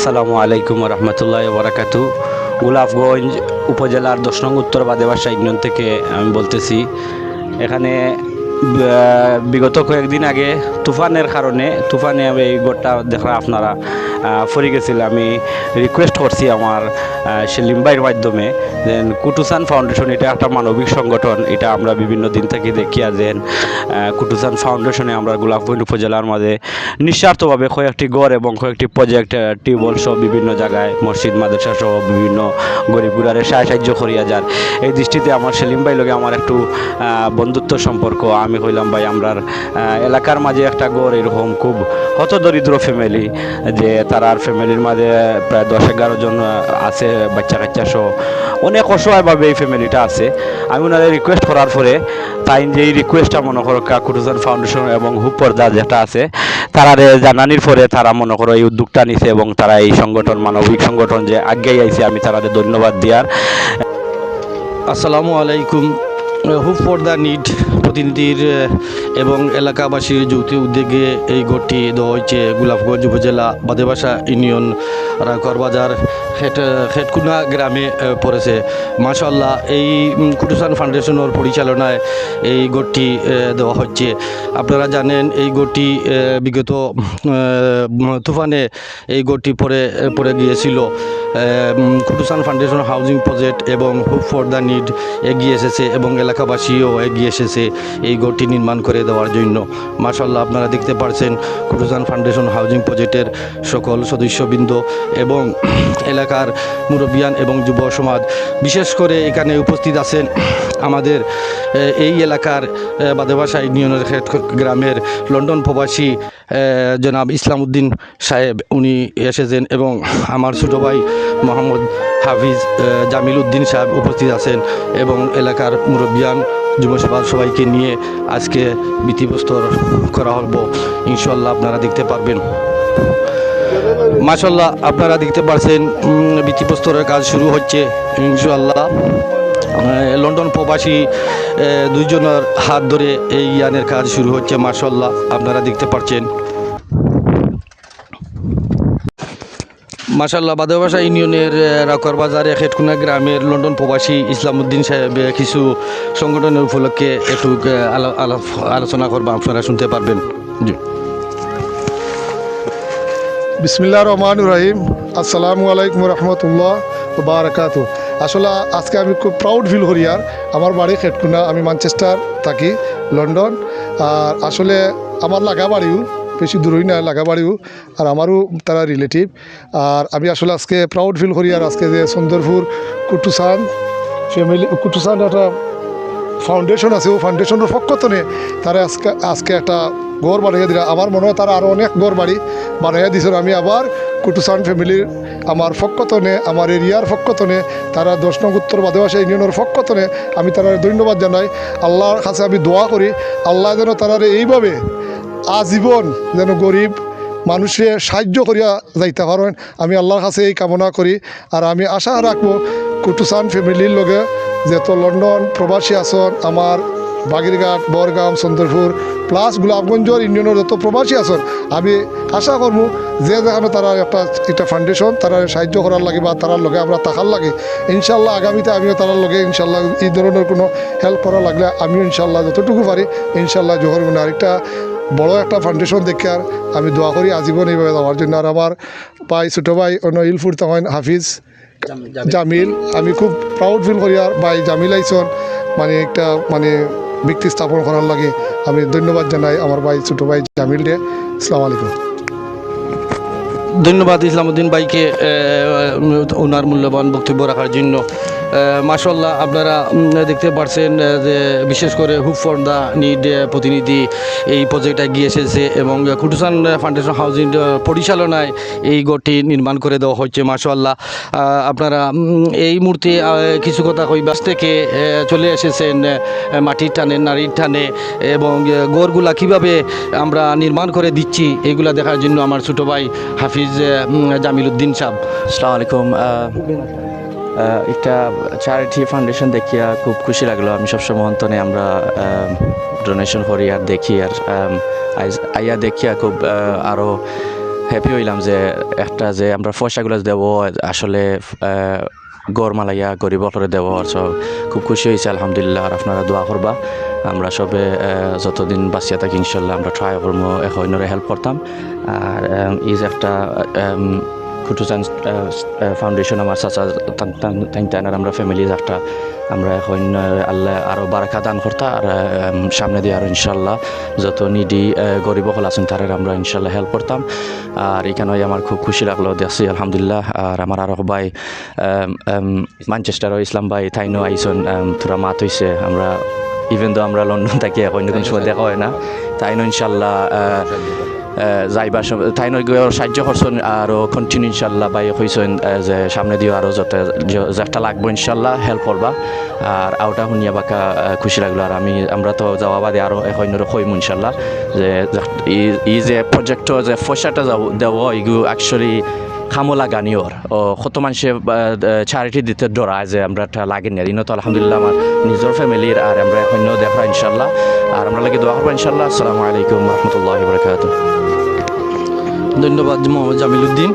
আসসালামু আলাইকুম রহমতুল্লাহ বরাকাতু। গোলাপগঞ্জ উপজেলার 10 নং উত্তর বাদেবাসা ইউনিয়ন থেকে আমি বলতেছি। এখানে বিগত কয়েকদিন আগে তুফানে আমি এই গোটা দেখা আপনারা ফরি গেছিল। আমি রিকোয়েস্ট করছি আমার সেলিম ভাইয়ের মাধ্যমে যে কুটুসান ফাউন্ডেশন এটা একটা মানবিক সংগঠন। এটা আমরা বিভিন্ন দিন থেকে দেখিয়া যে কুটুসান ফাউন্ডেশনে আমরা গোলাপগঞ্জ উপজেলার মাঝে নিঃস্বার্থভাবে কয়েকটি গড় এবং কয়েকটি প্রজেক্ট টিউবওয়েল সহ বিভিন্ন জায়গায় মসজিদ মাদ্রাসা সহ বিভিন্ন গরিব গুলারে সাহায্য করিয়া যান। এই দৃষ্টিতে আমার সেলিম ভাই লগে আমার একটু বন্ধুত্ব সম্পর্ক। আমি কইলাম ভাই আমরার এলাকার মাঝে একটা গড় এরকম খুব হতদরিদ্র ফ্যামিলি, যে তারার ফ্যামিলির মাঝে প্রায় 10-11 জন আছে, বাচ্চা কাচ্চা সহ অনেক অসহায়ভাবে এই ফ্যামিলিটা আছে। আমি ওনাদের রিকোয়েস্ট করার পরে তাই যে এই রিকোয়েস্টটা মনে করো কুটুসান ফাউন্ডেশন এবং হুপর্দা যেটা আছে তারা জানানির পরে তারা মনে করো এই উদ্যোগটা নিছে এবং তারা এই সংগঠন মানবিক সংগঠন যে আগেই আইছে, আমি তাদের ধন্যবাদ দিয়ার। আসসালামু আলাইকুম। হুপ ফর দ্য নিড প্রতিনিধির এবং এলাকাবাসীর যৌথ উদ্যোগে এই গড়টি দেওয়া হয়েছে গোলাপগঞ্জ উপজেলা বাদেবাসা ইউনিয়ন রাকর বাজার খেটকুনা গ্রামে পড়েছে। মাশাআল্লাহ, এই কুটুসান ফাউন্ডেশনের পরিচালনায় এই গড়টি দেওয়া হচ্ছে। আপনারা জানেন এই গড়টি বিগত তুফানে এই গড়টি পড়ে গিয়েছিল। কুটুসান ফাউন্ডেশন হাউজিং প্রজেক্ট এবং হুপ ফর দ্য নিড এগিয়ে এসেছে এবং এলাকাবাসীও এগিয়ে এসেছে এই গড়টি নির্মাণ করে দেওয়ার জন্য। মাশাআল্লাহ, আপনারা দেখতে পাচ্ছেন কুটুসান ফাউন্ডেশন হাউজিং প্রজেক্টের সকল সদস্যবৃন্দ এবং এলাকার মুরব্বিয়ান এবং যুব সমাজ, বিশেষ করে এখানে উপস্থিত আছেন আমাদের এই এলাকার বাদেবাসা ইউনিয়নের গ্রামের লন্ডন প্রবাসী জনাব ইসলাম উদ্দিন সাহেব, উনি এসেছেন এবং আমার ছোটো ভাই মোহাম্মদ হাফিজ জামিল উদ্দিন সাহেব উপস্থিত আছেন এবং এলাকার মুরব্বিয়ান যুবসভা সবাইকে নিয়ে আজকে ভিত্তিপ্রস্তর করা হব। ইনশাআল্লাহ আপনারা দেখতে পারবেন। মাশাআল্লাহ, আপনারা দেখতে পাচ্ছেন ভিত্তিপ্রস্তরের কাজ শুরু হচ্ছে ইনশাআল্লাহ। লন্ডন প্রবাসী দুইজনের হাত ধরে এই ইয়ানের কাজ শুরু হচ্ছে। মাশাআল্লাহ, আপনারা দেখতে পাচ্ছেন। মাশাআল্লাহ, বাদেবাসা ইউনিয়নের রাকর বাজারে খেটকুনা গ্রামের লন্ডন প্রবাসী ইসলাম উদ্দিন সাহেব কিছু সংগঠনের উপলক্ষে একটু আলোচনা করবা, আপনারা শুনতে পারবেন। জি, বিসমিল্লাহির রহমানির রহিম। আসসালামু আলাইকুম রহমতুল্লাহ বারাকাতু। আসলে আজকে আমি খুব প্রাউড ফিল করি। আর আমার বাড়ি খেটকুনা, আমি ম্যানচেস্টার থাকি, লন্ডন। আর আসলে আমার লাগা বাড়িও বেশি দূরই না, লাগা বাড়িও, আর আমারও তারা রিলেটিভ। আর আমি আসলে আজকে প্রাউড ফিল করি। আর আজকে যে সুন্দরপুর কুটুসান ফ্যামিলি কুটুসান একটা ফাউন্ডেশন আছে, ও ফাউন্ডেশনের পক্ষ থেকে তারা আজকে একটা ঘর বানিয়ে দিল। আমার মনে হয় তারা আরও অনেক ঘর বাড়ি বানিয়ে দিয়েছিল। আমি আবার কুটুসান ফ্যামিলির আমার পক্ষ থেকে, আমার এরিয়ার পক্ষ থেকে, তারা 10 নং উত্তর বাদেবাসা ইউনিয়নের পক্ষ থেকে আমি তারা ধন্যবাদ জানাই। আল্লাহর কাছে আমি দোয়া করি আল্লাহ যেন তারা এইভাবে আজীবন যেন গরিব মানুষে সাহায্য করিয়া যাইতে পারেন, আমি আল্লাহর কাছে এই কামনা করি। আর আমি আশা রাখবো কুটুসান ফ্যামিলির লগে যেহেতু লন্ডন প্রবাসী আসন, আমার বাগিরঘাট, বরগাম, চন্দ্রপুর প্লাস গোলাপগঞ্জের ইউনিয়নের যত প্রবাসী আসন, আমি আশা করবো যে যেখানে তারা একটা ফাউন্ডেশন তারা সাহায্য করার লাগে বা তার লগে আমরা থাকার লাগে। ইনশাল্লাহ আগামীতে আমিও তার লগে ইনশাল্লাহ এই ধরনের কোনো হেল্প করা লাগলে আমিও ইনশাল্লাহ যতটুকু পারি ইনশাল্লাহ জোহর গুণ আরেকটা বড় একটা ফাউন্ডেশন দেখে আর আমি দোয়া করি আজীবন এইভাবে যাওয়ার জন্য। আর আমার ভাই ছোটো ভাই অন্য ইলফুর তখন হাফিজ জামিল, আমি খুব প্রাউড ফিল করি। আর ভাই জামিল আইসন একটা ব্যক্তি স্থাপন করার লাগে আমি ধন্যবাদ জানাই আমার ভাই ছোটো ভাই জামিল ডে। আসসালামু আলাইকুম। ধন্যবাদ ইসলাম উদ্দিন ভাইকে ওনার মূল্যবান বক্তব্য রাখার জন্য। মাশাআল্লাহ, আপনারা দেখতে পাচ্ছেন যে বিশেষ করে হুপ ফর দ্য নিড প্রতিনিধি এই প্রজেক্টে গিয়ে এসেছে এবং কুটুসান ফাউন্ডেশন হাউজিং পরিচালনায় এই গড়টি নির্মাণ করে দেওয়া হচ্ছে। মাশাআল্লাহ, আপনারা এই মুহূর্তে কিছু কথা কইবাস থেকে চলে এসেছেন মাটির টানে, নারীর টানে এবং গড়গুলা কিভাবে আমরা নির্মাণ করে দিচ্ছি এগুলা দেখার জন্য আমার ছোটো ভাই হাফিজ জামিল উদ্দিন সাহেব। আসসালামু আলাইকুম। একটা চ্যারিটি ফাউন্ডেশন দেখিয়া খুব খুশি লাগলো। আমি সবসময় অন্তনে আমরা ডোনেশন করি আর দেখি, আর আইয়া দেখিয়া খুব আরও হ্যাপি হইলাম যে একটা যে আমরা পয়সাগুলো দেব আসলে গড় মালাইয়া গরিব করে দেব সব খুব খুশি হয়েছে আলহামদুলিল্লাহ। আর আপনারা দোয়া করবা আমরা সবে যতদিন বাঁচিয়া থাকি ইনশাল্লাহ আমরা ট্রাই করবো এখনরে হেল্প করতাম। আর ইজ একটা খুটুচান ফাউন্ডেশন আমার চাচা তাইনটানার আমরা ফ্যামিলিজ একটা আমরা এখন আল্লাহ আরও বারাকা দান করতা। আর সামনে দিয়ে আরও ইনশাল্লাহ যত নিডি গরিব হল আছেন তাদের আমরা ইনশাল্লাহ হেল্প করতাম। আর এখানে আমার খুব খুশি লাগলো দেখছি আলহামদুলিল্লাহ। আর আমার আরও ভাই ম্যানচেস্টারও ইসলাম ভাই তাইনও আইসন তোরা মাত হয়েছে আমরা ইভেন তো আমরা লন্ডন থাকি এখন কোনো সময় দেখা হয় না তাইনও ইনশাল্লাহ যাইবার তাই নয় সাহায্য করছেন আরও কন্টিনিউ ইনশাল্লাহ বাই হয়েছেন যে সামনে দিয়ে আরও যত যেটা লাগবো ইনশাল্লাহ হেল্প করবা। আর আউটা শুনিয়া বাকা খুশি লাগলো। আর আমরা তো যাওয়া বাদে আরও এখন কইম ইনশাল্লাহ যে ই যে প্রজেক্টর যে পয়সাটা দেব এগুলো অ্যাকচুয়ালি খামলা গানিওর ও কত মানুষে চ্যারিটি দিতে ডরায় যে আমরা লাগেন না ইনো তো আলহামদুলিল্লাহ আমার নিজের ফ্যামিলির। আর আমরা এখন দেখা ইনশাল্লাহ আর আমরা লাগে দোয়া করবো ইনশাল্লাহ। আসসালামু আলাইকুম রহমতুল্লাহ বারাকাতুহু। ধন্যবাদ মোহাম্মদ জামিল উদ্দিন।